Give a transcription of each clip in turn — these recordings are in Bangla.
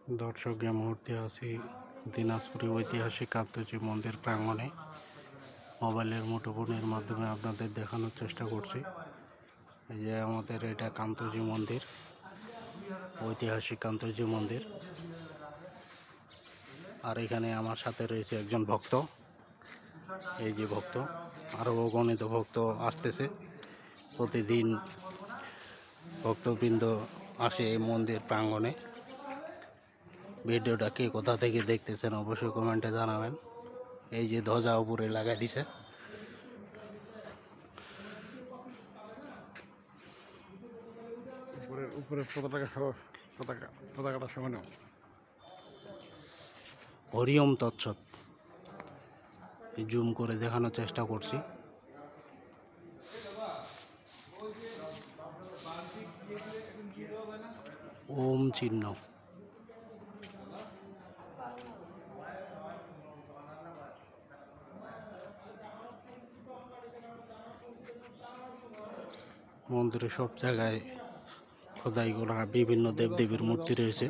দর্শক এই মুহূর্তে আছি দিনাজপুরের ঐতিহাসিক কান্তজি মন্দির প্রাঙ্গণে। মোবাইলের মুঠোফোনের মাধ্যমে আপনাদের দেখানোর চেষ্টা করছি। এই যে আমাদের এটা কান্তজি মন্দির, ঐতিহাসিক কান্তজি মন্দির। আর এখানে আমার সাথে রয়েছে একজন ভক্ত। এই যে ভক্ত, আরও অগণিত ভক্ত আসতেছে। প্রতিদিন ভক্তবৃন্দ আসে এই মন্দির প্রাঙ্গণে। ভিডিওটা কে কোথা থেকে দেখতেছেন অবশ্যই কমেন্টে জানাবেন। এই যে ধ্বজা উপরে লাগাই দিছে। উপরে পতাকাটা সমানো। হরিওম তৎসৎ। জুম করে দেখানোর চেষ্টা করছি। ওম চিহ্ন। মন্দিরে সব জায়গায় খোদাই করা বিভিন্ন দেবদেবীর মূর্তি রয়েছে।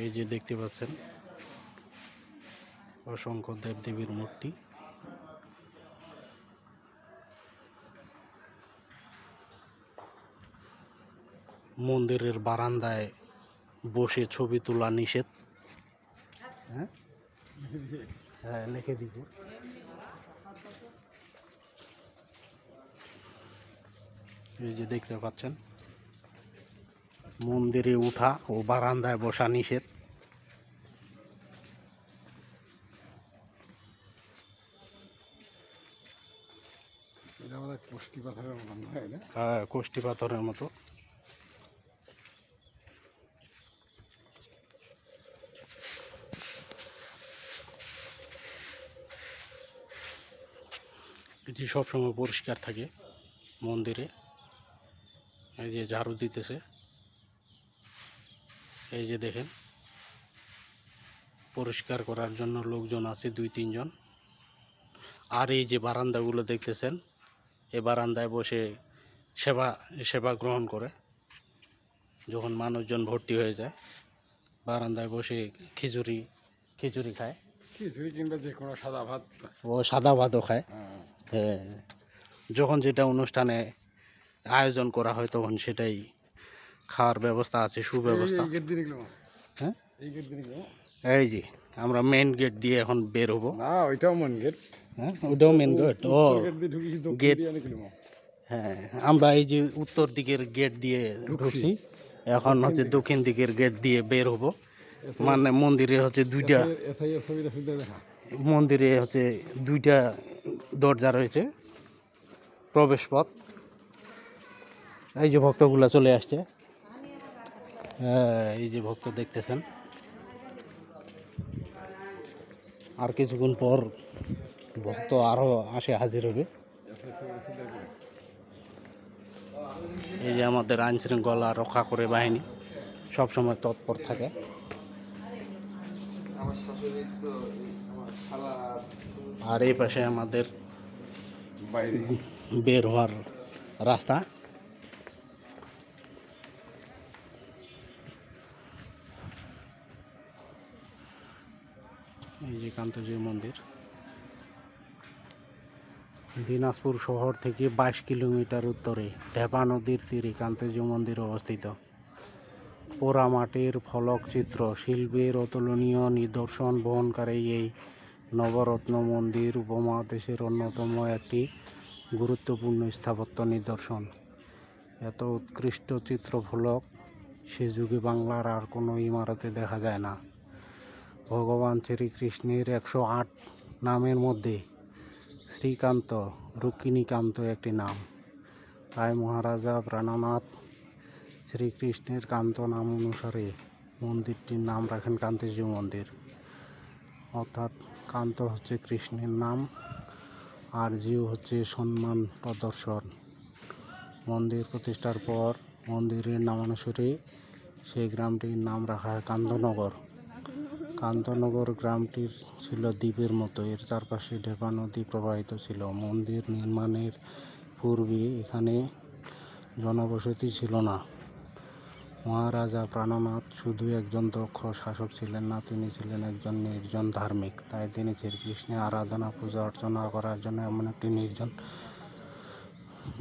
এই যে দেখতে পাচ্ছেন অসংখ্য দেবদেবীর মূর্তি। মন্দিরের বারান্দায় বসে ছবি তোলা নিষেধ। হ্যাঁ, লিখে দিব। এই যে দেখতে পাচ্ছেন মন্দিরে উঠা ও বারান্দায় বসা নিষেধ। হ্যাঁ, কোষ্ঠী পাথরের মতো। এটি সবসময় পরিষ্কার থাকে মন্দিরে। এই যে ঝাড়ু দিতেছে, এই যে দেখেন পরিষ্কার করার জন্য লোকজন আছে 2-3 জন। আর এই যে বারান্দাগুলো দেখতেছেন, এই বারান্দায় বসে সেবা গ্রহণ করে। যখন মানুষজন ভর্তি হয়ে যায় বারান্দায় বসে খিচুড়ি খায়। খিচুড়ি কিংবা যে কোনো সাদা ভাত, ও সাদা ভাতও খায়। হ্যাঁ, যখন যেটা অনুষ্ঠানে আয়োজন করা হয় তখন সেটাই খাওয়ার ব্যবস্থা আছে, সুব্যবস্থা। হ্যাঁ, এই যে আমরা মেন গেট দিয়ে এখন বের হবো। না, ওইটাও মেন গেট। হ্যাঁ, ওইটাও মেন গেট। ও গেট। হ্যাঁ, আমরা এই যে উত্তর দিকের গেট দিয়ে ঢুকছি, এখন হচ্ছে দক্ষিণ দিকের গেট দিয়ে বের হবো। মানে মন্দিরে হচ্ছে দুইটা দরজা রয়েছে, প্রবেশ পথ। এই যে ভক্তগুলা চলে আসছে। এই যে ভক্ত দেখতেছেন। আর কিছুক্ষণ পর ভক্ত আরো আসে হাজির হবে। এই যে আমাদের আইন শৃঙ্খলা রক্ষা করে বাহিনী সবসময় তৎপর থাকে। আর এই পাশে আমাদের বের হওয়ার রাস্তা। এই যে কান্তজি মন্দির দিনাজপুর শহর থেকে 22 কিলোমিটার উত্তরে ঢেপা নদীর তীরে কান্তজি মন্দির অবস্থিত। পোড়ামাটির ফলকচিত্র শিল্পের অতুলনীয় নিদর্শন বহনকারী এই নবরত্ন মন্দির উপমহাদেশের অন্যতম একটি গুরুত্বপূর্ণ স্থাপত্য নিদর্শন। এত উৎকৃষ্ট চিত্রফলক সে যুগে বাংলার আর কোনো ইমারতে দেখা যায় না। ভগবান শ্রীকৃষ্ণের 108 নামের মধ্যে শ্রীকান্ত, রুক্মিণীকান্ত একটি নাম। তাই মহারাজা প্রাণনাথ শ্রীকৃষ্ণের কান্ত নাম অনুসারে মন্দিরটির নাম রাখেন কান্তজি মন্দির। অর্থাৎ কান্ত হচ্ছে কৃষ্ণের নাম, আর জিউ হচ্ছে সম্মান প্রদর্শন। মন্দির প্রতিষ্ঠার পর মন্দিরের নামানুসারে সেই গ্রামটির নাম রাখা হয় কান্তনগর। কান্তনগর গ্রামটির ছিল দ্বীপের মতো। এর চারপাশে ঢেপা নদী প্রবাহিত ছিল। মন্দির নির্মাণের পূর্বে এখানে জনবসতি ছিল না। মহারাজা প্রাণনাথ শুধু একজন দক্ষ শাসক ছিলেন না, তিনি ছিলেন একজন নির্জন ধার্মিক। তাই তিনি শ্রীকৃষ্ণের আরাধনা পূজা অর্চনা করার জন্য এমন একটি নির্জন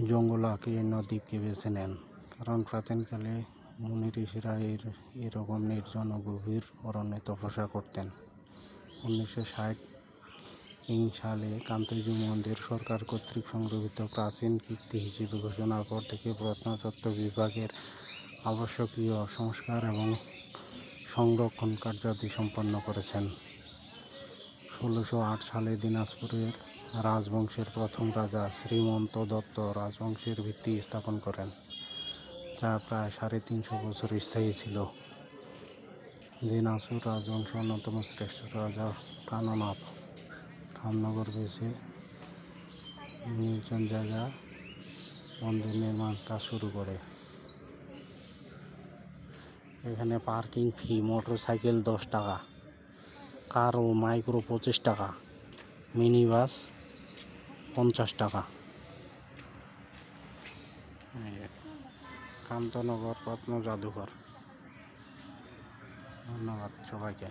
জঙ্গলাকীর্ণ দ্বীপকে বেছে নেন। কারণ প্রাচীনকালে মুনি ঋষিরা এরকম নির্জন ও গভীর অরণ্যে তপস্যা করতেন। 1960 সালে কান্তজি মন্দির সরকার কর্তৃক সংরক্ষিত প্রাচীন কীর্তি হিসেবে ঘোষণার পর থেকে প্রত্নতত্ত্ব বিভাগের আবশ্যকীয় সংস্কার এবং সংরক্ষণ কার্যাদি সম্পন্ন করেছেন। 1608 সালে দিনাজপুরের রাজবংশের প্রথম রাজা শ্রীমন্ত দত্ত রাজবংশের ভিত্তি স্থাপন করেন, যা প্রায় 350 বছর স্থায়ী ছিল। দিনাজপুর রাজবংশের অন্যতম শ্রেষ্ঠ রাজা প্রাণনাথ রামনগর বেছে নির্জন জায়গা মন্দির নির্মাণ কাজ শুরু করে। এখানে পার্কিং ফি মোটরসাইকেল 10 টাকা, কার ও মাইক্রো 25 টাকা, মিনি বাস 50 টাকা। কান্তনগর প্রত্ন জাদুঘর। ধন্যবাদ সবাইকে।